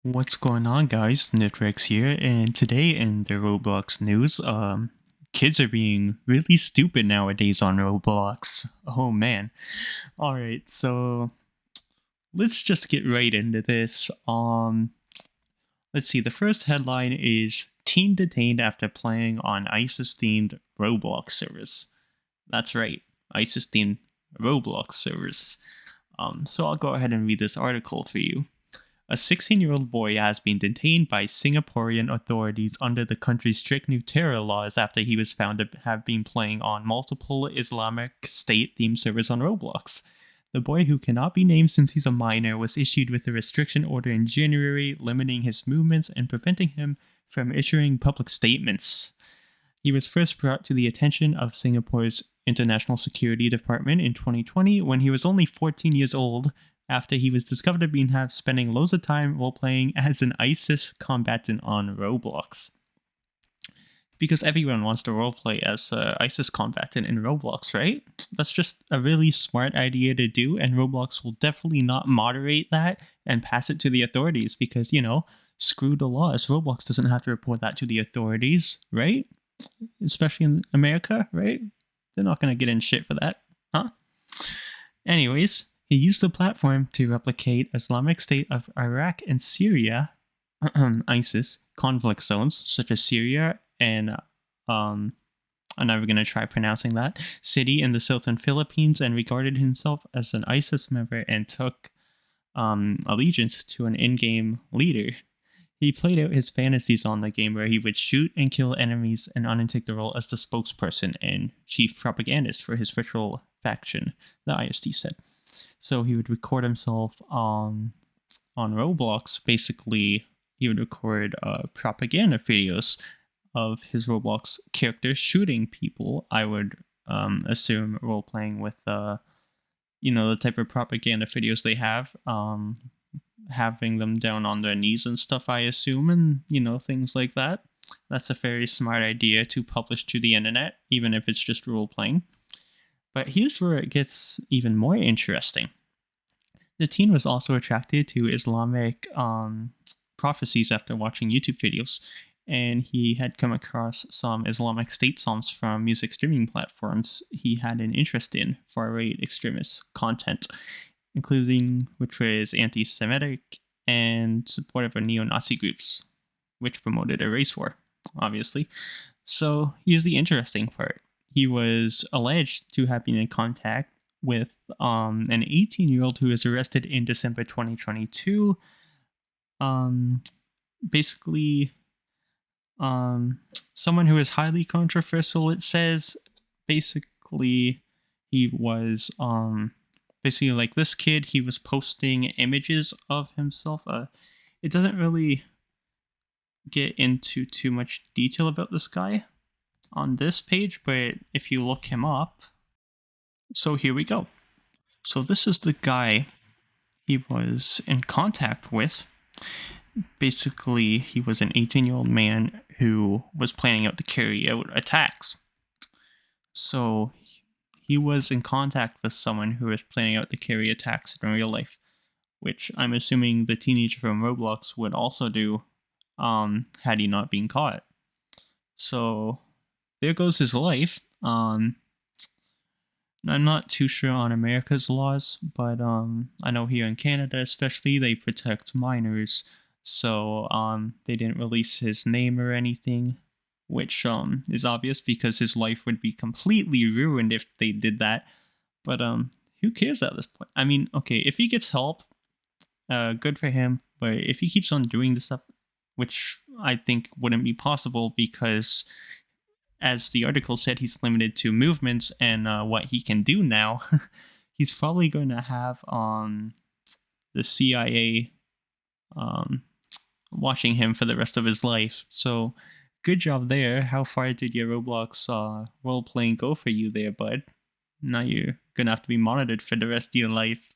What's going on, guys? Nitrex here, and today in the Roblox news, kids are being really stupid nowadays on Roblox. Oh man. Alright, so let's just get right into this. Let's see, the first headline is Teen detained after playing on ISIS-themed Roblox service. That's right, ISIS-themed Roblox service. So I'll go ahead and read this article for you. A 16-year-old boy has been detained by Singaporean authorities under the country's strict new terror laws after he was found to have been playing on multiple Islamic State-themed servers on Roblox. The boy, who cannot be named since he's a minor, was issued with a restriction order in January, limiting his movements and preventing him from issuing public statements. He was first brought to the attention of Singapore's International Security Department in 2020 when he was only 14 years old, after he was discovered to be spending loads of time role-playing as an ISIS combatant on Roblox. Because everyone wants to roleplay as an ISIS combatant in Roblox, right? That's just a really smart idea to do, and Roblox will definitely not moderate that and pass it to the authorities because, screw the laws. Roblox doesn't have to report that to the authorities, right? Especially in America, right? They're not going to get in shit for that, huh? Anyways, he used the platform to replicate Islamic State of Iraq and Syria, ISIS, conflict zones such as Syria and I'm never going to try pronouncing that, city in the southern Philippines, and regarded himself as an ISIS member and took allegiance to an in-game leader. He played out his fantasies on the game where he would shoot and kill enemies and undertake the role as the spokesperson and chief propagandist for his virtual faction, the IST said. So he would record himself on Roblox. Basically, he would record propaganda videos of his Roblox character shooting people. I would assume role-playing with the type of propaganda videos they have, having them down on their knees and stuff, I assume, and things like that. That's a very smart idea to publish to the internet, even if it's just role-playing. But here's where it gets even more interesting. The teen was also attracted to Islamic prophecies after watching YouTube videos, and he had come across some Islamic State songs from music streaming platforms he had an interest in, far-right extremist content, including which was anti-Semitic and supportive of neo-Nazi groups, which promoted a race war, obviously. So here's the interesting part. He was alleged to have been in contact with an 18-year-old who was arrested in December 2022. Basically, someone who is highly controversial, it says. Basically, he was basically like this kid. He was posting images of himself. It doesn't really get into too much detail about this guy on this page, but if you look him up, so here we go. So this is the guy he was in contact with. Basically, he was an 18-year-old man who was planning out to carry out attacks. So he was in contact with someone who was planning out to carry attacks in real life, which I'm assuming the teenager from Roblox would also do, had he not been caught. So there goes his life. I'm not too sure on America's laws, but I know here in Canada especially, they protect minors, so they didn't release his name or anything, which is obvious because his life would be completely ruined if they did that. But who cares at this point? I mean, okay, if he gets help, good for him, but if he keeps on doing this stuff, which I think wouldn't be possible because, as the article said, he's limited to movements and what he can do now, he's probably going to have the CIA watching him for the rest of his life. So good job there. How far did your Roblox role-playing go for you there, bud? Now you're going to have to be monitored for the rest of your life.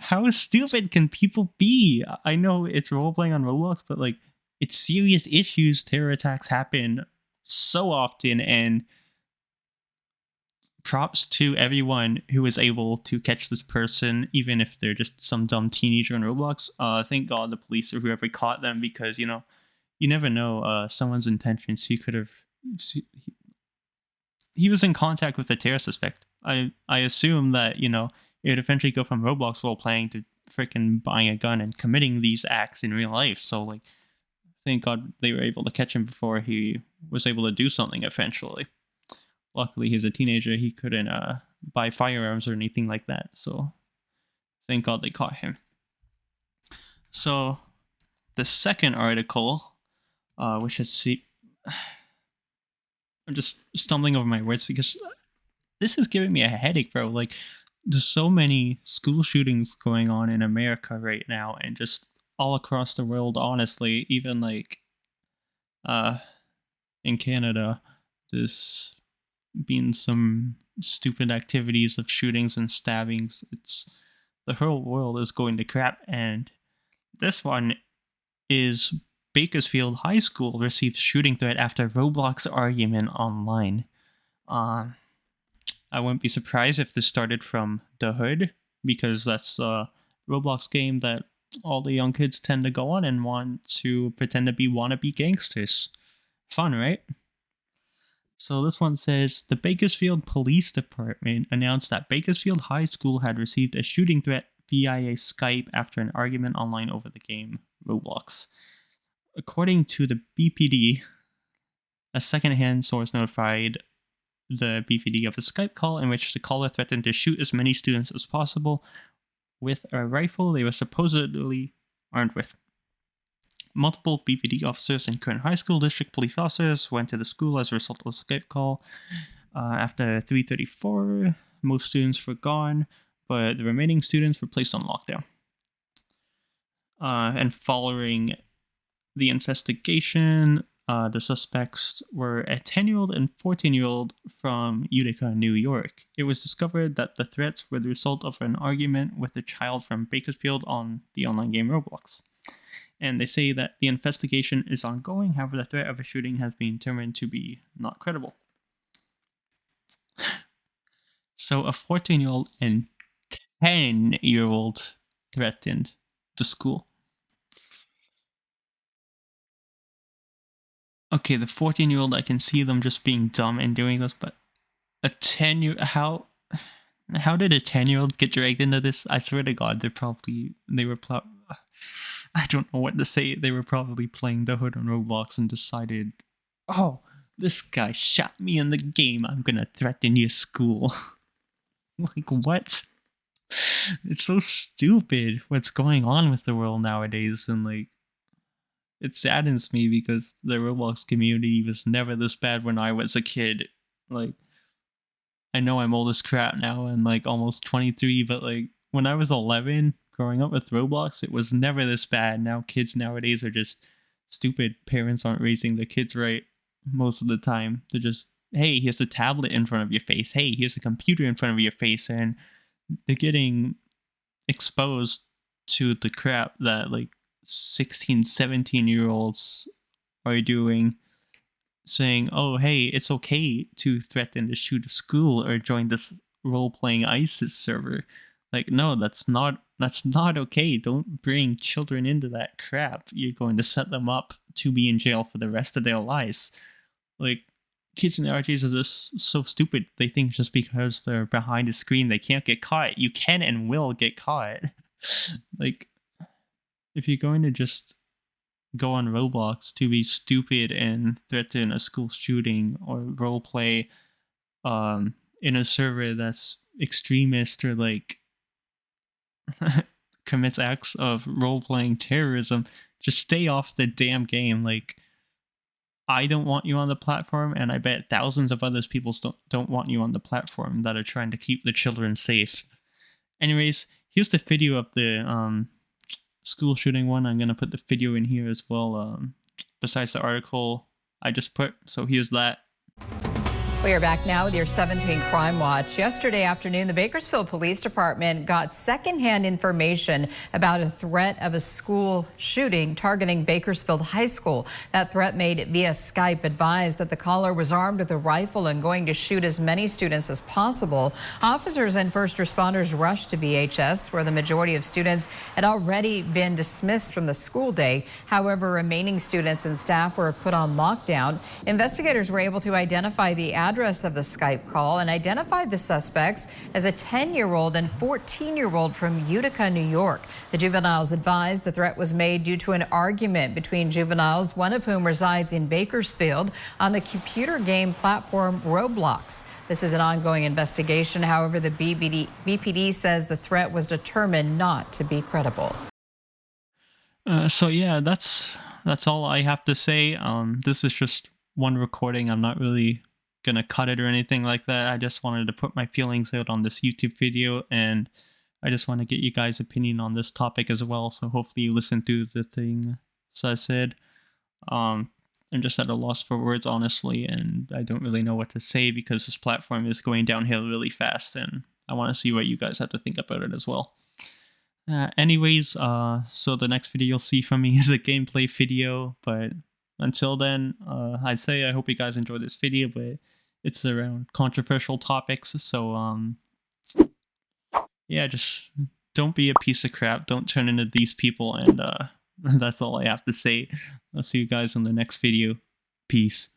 How stupid can people be? I know it's role-playing on Roblox, but like, it's serious issues. Terror attacks happen so often, and props to everyone who was able to catch this person, even if they're just some dumb teenager in Roblox. Thank God the police or whoever caught them, because you never know someone's intentions. He could have. He was in contact with the terror suspect. I assume that it would eventually go from Roblox role playing to freaking buying a gun and committing these acts in real life. So like, thank God they were able to catch him before he was able to do something eventually. Luckily, he's a teenager. He couldn't buy firearms or anything like that. So thank God they caught him. So the second article, which is I'm just stumbling over my words because this is giving me a headache, bro. Like, there's so many school shootings going on in America right now, and just all across the world, honestly. Even like in Canada, there's been some stupid activities of shootings and stabbings. It's the whole world is going to crap, and this one is Bakersfield High School received shooting threat after Roblox argument online. I wouldn't be surprised if this started from the hood, because that's a Roblox game that all the young kids tend to go on and want to pretend to be wannabe gangsters. Fun, right? So this one says, the Bakersfield Police Department announced that Bakersfield High School had received a shooting threat via Skype after an argument online over the game Roblox. According to the BPD, a second-hand source notified the BPD of a Skype call in which the caller threatened to shoot as many students as possible with a rifle they were supposedly armed with. Multiple BPD officers and Kern High School District police officers went to the school as a result of the Skype call. After 3:34, most students were gone, but the remaining students were placed on lockdown. And following the investigation, the suspects were a 10-year-old and 14-year-old from Utica, New York. It was discovered that the threats were the result of an argument with a child from Bakersfield on the online game Roblox. And they say that the investigation is ongoing, however the threat of a shooting has been determined to be not credible. So a 14-year-old and 10-year-old threatened the school. Okay, the 14-year-old, I can see them just being dumb and doing this, but a 10-year... How did a 10-year-old get dragged into this? I swear to God, I don't know what to say. They were probably playing the hood on Roblox and decided, oh, this guy shot me in the game, I'm gonna threaten your school. Like, what? It's so stupid what's going on with the world nowadays, and like, it saddens me because the Roblox community was never this bad when I was a kid. Like, I know I'm old as crap now and like almost 23, but like when I was 11, growing up with Roblox, it was never this bad. Now kids nowadays are just stupid. Parents aren't raising their kids right most of the time. They're just, hey, here's a tablet in front of your face. Hey, here's a computer in front of your face. And they're getting exposed to the crap that like 16, 17-year-olds are doing, saying, oh, hey, it's okay to threaten to shoot a school or join this role-playing ISIS server. Like, no, that's not okay. Don't bring children into that crap. You're going to set them up to be in jail for the rest of their lives. Like, kids nowadays are just so stupid. They think just because they're behind a screen they can't get caught. You can and will get caught. Like, if you're going to just go on Roblox to be stupid and threaten a school shooting or roleplay in a server that's extremist or like commits acts of role-playing terrorism, just stay off the damn game. Like, I don't want you on the platform, and I bet thousands of others people don't want you on the platform that are trying to keep the children safe. Anyways, here's the video of the school shooting one. I'm gonna put the video in here as well, besides the article I just put. So here's that. We are back now with your 17 Crime Watch. Yesterday afternoon, the Bakersfield Police Department got secondhand information about a threat of a school shooting targeting Bakersfield High School. That threat made via Skype advised that the caller was armed with a rifle and going to shoot as many students as possible. Officers and first responders rushed to BHS, where the majority of students had already been dismissed from the school day. However, remaining students and staff were put on lockdown. Investigators were able to identify the address of the Skype call and identified the suspects as a 10-year-old and 14-year-old from Utica, New York. The juveniles advised the threat was made due to an argument between juveniles, one of whom resides in Bakersfield, on the computer game platform Roblox. This is an ongoing investigation. However, the BPD says the threat was determined not to be credible. So yeah, that's all I have to say. This is just one recording. I'm not really gonna cut it or anything like that. I just wanted to put my feelings out on this YouTube video, and I just want to get you guys' opinion on this topic as well. So hopefully you listen to the things I said. I'm just at a loss for words, honestly, and I don't really know what to say because this platform is going downhill really fast, and I want to see what you guys have to think about it as well. Anyways, so the next video you'll see from me is a gameplay video, but until then, I'd say I hope you guys enjoyed this video, but it's around controversial topics, so yeah, just don't be a piece of crap, don't turn into these people, and that's all I have to say. I'll see you guys in the next video. Peace.